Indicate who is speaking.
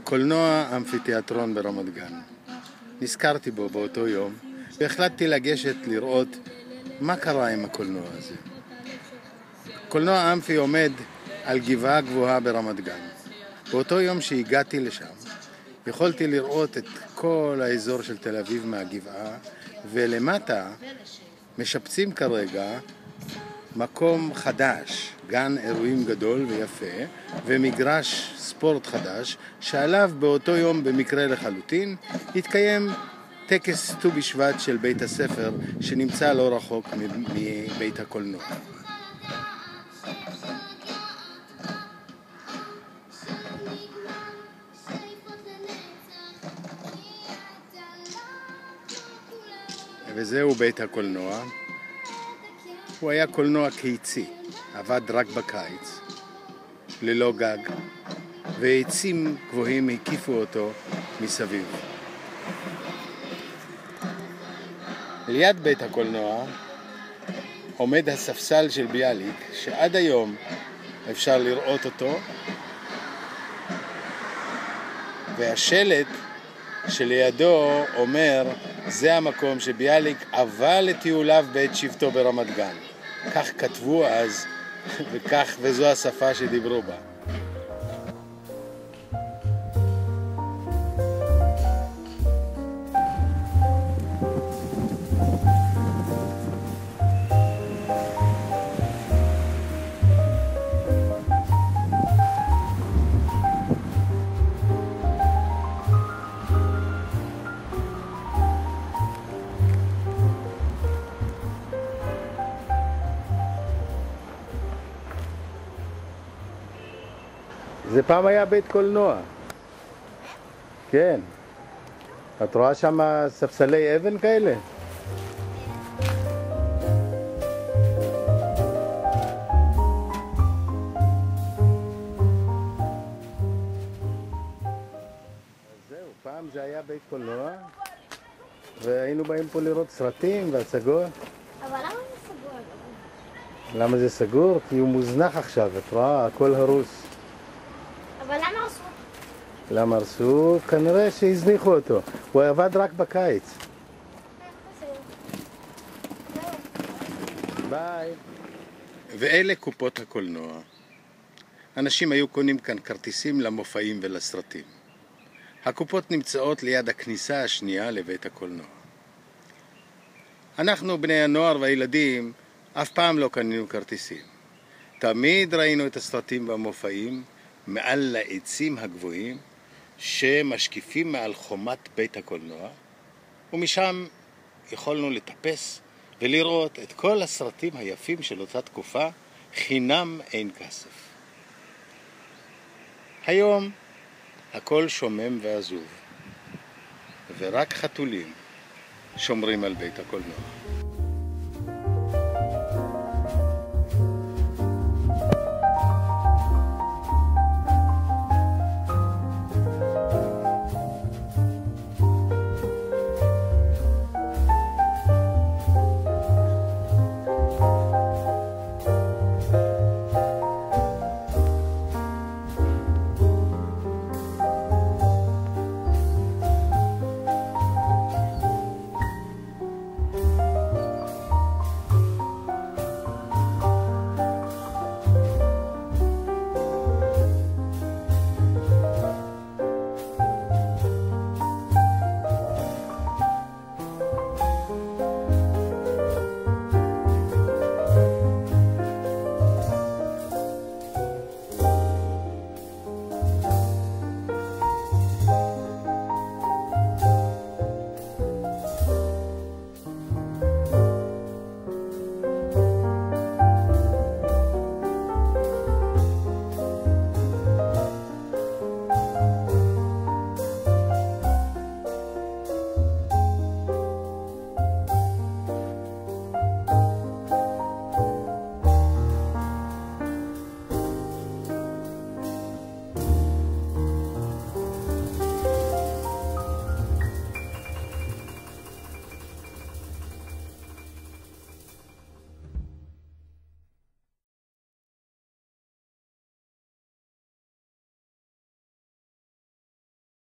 Speaker 1: קולנוע אמפיתיאטרון ברמת גן. נזכרתי בו באותו יום והחלטתי לגשת לראות מה קרה עם הקולנוע הזה. קולנוע אמפי עומד על גבעה גבוהה ברמת גן. באותו יום שהגעתי לשם יכולתי לראות את כל האזור של תל אביב מהגבעה, ולמטה משפצים כרגע מקום חדש, גן אירועים גדול ויפה, ומגרש ספורט חדש, שעליו באותו יום במקרה לחלוטין התקיים טקס ט"ו בשבט של בית הספר שנמצא לא רחוק מבית הקולנוע. וזהו בית הקולנוע. הוא היה קולנוע קיצי, עבד רק בקיץ, ללא גג, ועצים גבוהים הקיפו אותו מסביב. ליד בית הקולנוע עומד הספסל של ביאליק, שעד היום אפשר לראות אותו, והשלט שלידו אומר, זה המקום שביאליק עבר לטיוליו בעת שבטו ברמת גן. כך כתבו אז, וזו השפה שדיברו בה. זה פעם היה בית קולנוע. כן. את רואה שם ספסלי אבן כאלה? זהו, פעם זה היה בית קולנוע, והיינו באים פה לראות סרטים והצגות.
Speaker 2: אבל למה זה סגור?
Speaker 1: למה זה סגור? כי הוא מוזנח עכשיו, את רואה, הכל הרוס.
Speaker 2: אבל למה הרסו?
Speaker 1: למה הרסו? כנראה שהזניחו אותו. הוא עבד רק בקיץ. ביי. ואלה קופות הקולנוע. אנשים היו קונים כאן כרטיסים למופעים ולסרטים. הקופות נמצאות ליד הכניסה השנייה לבית הקולנוע. אנחנו, בני הנוער והילדים, אף פעם לא קנינו כרטיסים. תמיד ראינו את הסרטים והמופעים מעל העצים הגבוהים שמשקיפים מעל חומת בית הקולנוע, ומשם יכולנו לטפס ולראות את כל הסרטים היפים של אותה תקופה חינם אין כסף. היום הכל שומם ועזוב, ורק חתולים שומרים על בית הקולנוע.